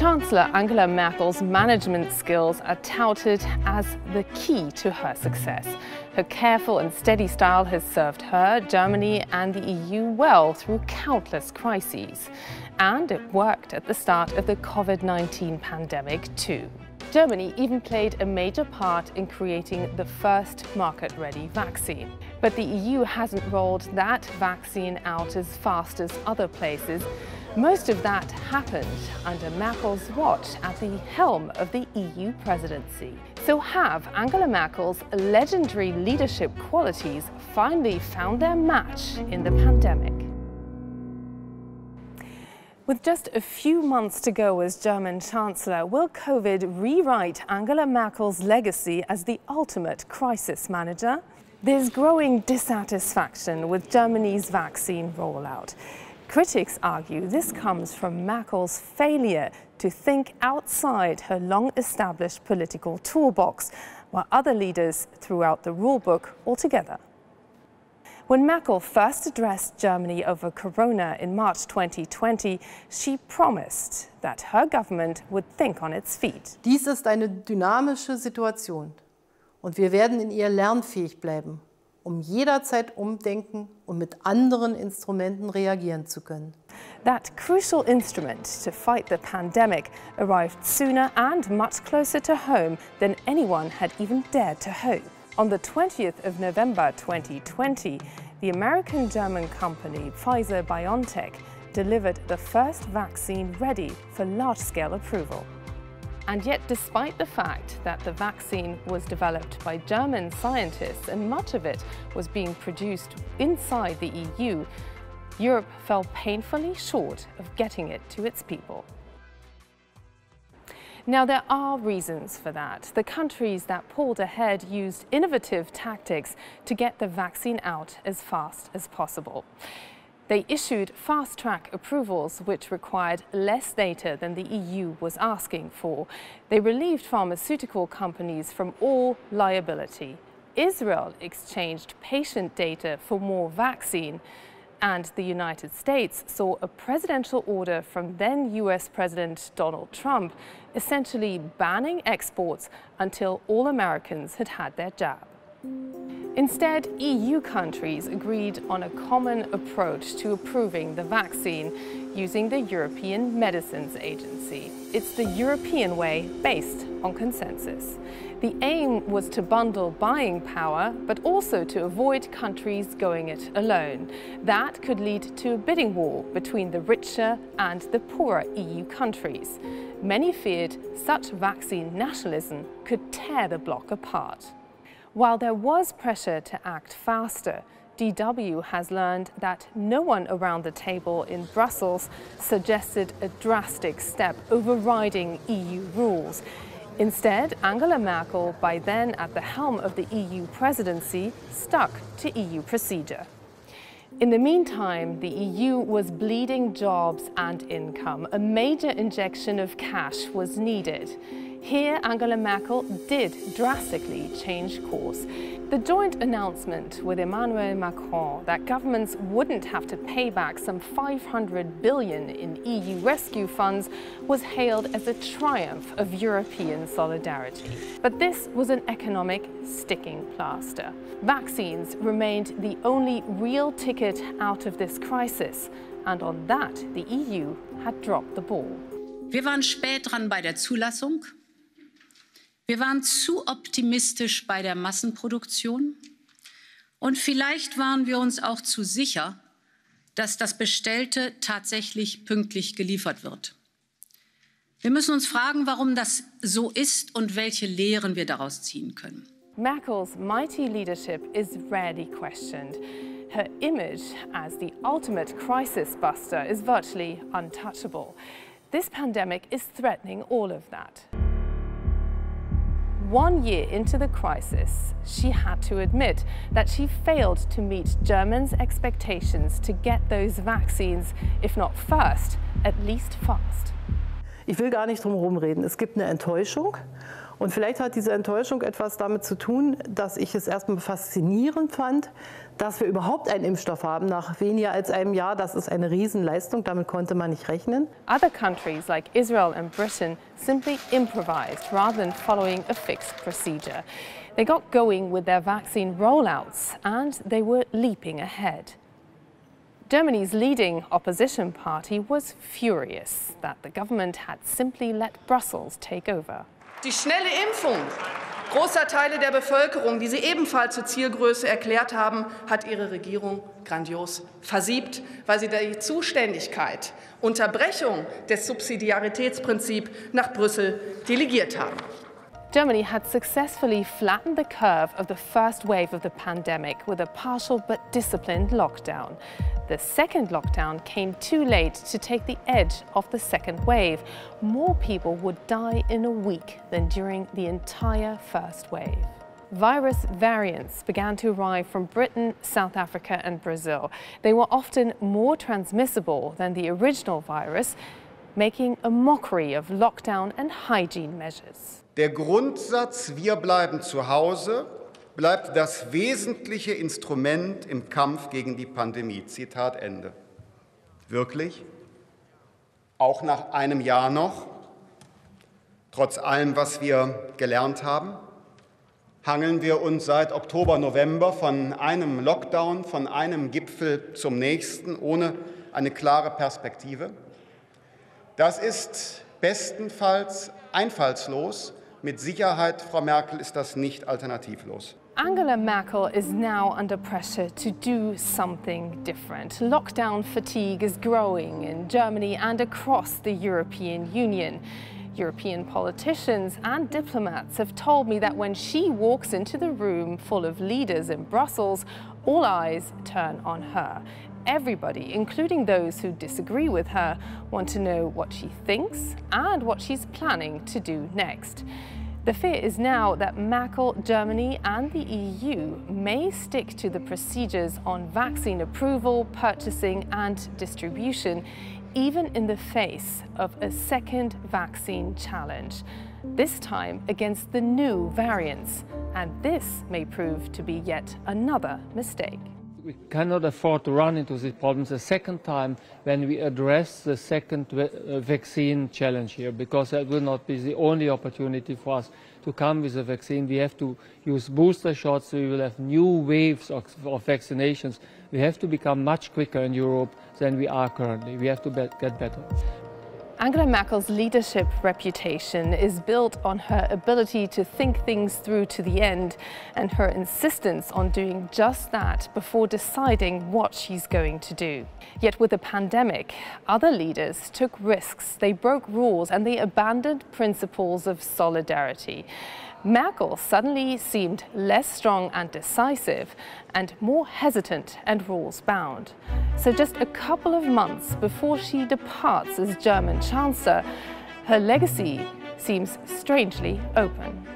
Chancellor Angela Merkel's management skills are touted as the key to her success. Her careful and steady style has served her, Germany and the EU well through countless crises. And it worked at the start of the COVID-19 pandemic too. Germany even played a major part in creating the first market-ready vaccine. But the EU hasn't rolled that vaccine out as fast as other places. Most of that happened under Merkel's watch at the helm of the EU presidency. So have Angela Merkel's legendary leadership qualities finally found their match in the pandemic? With just a few months to go as German Chancellor, will COVID rewrite Angela Merkel's legacy as the ultimate crisis manager? There's growing dissatisfaction with Germany's vaccine rollout. Critics argue this comes from Merkel's failure to think outside her long-established political toolbox, while other leaders threw out the rulebook altogether. When Merkel first addressed Germany over Corona in March 2020, she promised that her government would think on its feet. Dies ist eine dynamische Situation und wir werden in ihr lernfähig bleiben, jederzeit umdenken und mit anderen Instrumenten reagieren zu können. That crucial instrument to fight the pandemic arrived sooner and much closer to home than anyone had even dared to hope. On the 20th of November 2020, the American-German company Pfizer-BioNTech delivered the first vaccine ready for large-scale approval. And yet, despite the fact that the vaccine was developed by German scientists and much of it was being produced inside the EU, Europe fell painfully short of getting it to its people. Now, there are reasons for that. The countries that pulled ahead used innovative tactics to get the vaccine out as fast as possible. They issued fast-track approvals which required less data than the EU was asking for. They relieved pharmaceutical companies from all liability. Israel exchanged patient data for more vaccine. And the United States saw a presidential order from then US President Donald Trump essentially banning exports until all Americans had had their jab. Instead, EU countries agreed on a common approach to approving the vaccine using the European Medicines Agency. It's the European way based on consensus. The aim was to bundle buying power, but also to avoid countries going it alone. That could lead to a bidding war between the richer and the poorer EU countries. Many feared such vaccine nationalism could tear the bloc apart. While there was pressure to act faster, DW has learned that no one around the table in Brussels suggested a drastic step overriding EU rules. Instead, Angela Merkel, by then at the helm of the EU presidency, stuck to EU procedure. In the meantime, the EU was bleeding jobs and income. A major injection of cash was needed. Here, Angela Merkel did drastically change course. The joint announcement with Emmanuel Macron that governments wouldn't have to pay back some 500 billion in EU rescue funds was hailed as a triumph of European solidarity. But this was an economic sticking plaster. Vaccines remained the only real ticket out of this crisis, and on that the EU had dropped the ball. Wir waren spät dran bei der Zulassung. Wir waren zu optimistisch bei der Massenproduktion und vielleicht waren wir uns auch zu sicher, dass das Bestellte tatsächlich pünktlich geliefert wird. Wir müssen uns fragen, warum das so ist und welche Lehren wir daraus ziehen können. Merkel's mighty leadership is rarely questioned. Her image as the ultimate crisis buster is virtually untouchable. This pandemic is threatening all of that. 1 year into the crisis, she had to admit that she failed to meet Germans' expectations to get those vaccines, if not first, at least fast. Ich will gar nicht drum herum reden. Es gibt eine Enttäuschung Und vielleicht hat diese Enttäuschung etwas damit zu tun, dass ich es erstmal faszinierend fand, dass wir überhaupt einen Impfstoff haben nach weniger als einem Jahr. Das ist eine Riesenleistung, damit konnte man nicht rechnen. Other countries like Israel and Britain simply improvised rather than following a fixed procedure. They got going with their vaccine rollouts and they were leaping ahead. Germany's leading opposition party was furious that the government had simply let Brussels take over. Die schnelle Impfung großer Teile der Bevölkerung, die sie ebenfalls zur Zielgröße erklärt haben, hat ihre Regierung grandios versiebt, weil sie die Zuständigkeit, Unterbrechung des Subsidiaritätsprinzips nach Brüssel delegiert haben. Germany had successfully flattened the curve of the first wave of the pandemic with a partial but disciplined lockdown. The second lockdown came too late to take the edge off the second wave. More people would die in a week than during the entire first wave. Virus variants began to arrive from Britain, South Africa and Brazil. They were often more transmissible than the original virus, making a mockery of lockdown and hygiene measures. Der Grundsatz "Wir bleiben zu Hause" bleibt das wesentliche Instrument im Kampf gegen die Pandemie. Zitat Ende. Wirklich? Auch nach einem Jahr noch? Trotz allem, was wir gelernt haben? Hangeln wir uns seit Oktober, November von einem Lockdown, von einem Gipfel zum nächsten, ohne eine klare Perspektive? Das ist bestenfalls einfallslos. Mit Sicherheit, Frau Merkel, ist das nicht alternativlos. Angela Merkel is now under pressure to do something different. Lockdown fatigue is growing in Germany and across the European Union. European politicians and diplomats have told me that when she walks into the room full of leaders in Brussels, all eyes turn on her. Everybody, including those who disagree with her, want to know what she thinks and what she's planning to do next. The fear is now that Merkel, Germany and the EU may stick to the procedures on vaccine approval, purchasing and distribution, even in the face of a second vaccine challenge, this time against the new variants. And this may prove to be yet another mistake. We cannot afford to run into these problems a second time when we address the second vaccine challenge here, because that will not be the only opportunity for us to come with a vaccine. We have to use booster shots. We will have new waves of vaccinations. We have to become much quicker in Europe than we are currently. We have to get better. Angela Merkel's leadership reputation is built on her ability to think things through to the end and her insistence on doing just that before deciding what she's going to do. Yet with the pandemic, other leaders took risks, they broke rules and they abandoned principles of solidarity. Merkel suddenly seemed less strong and decisive and more hesitant and rules-bound. So just a couple of months before she departs as German Chancellor, her legacy seems strangely open.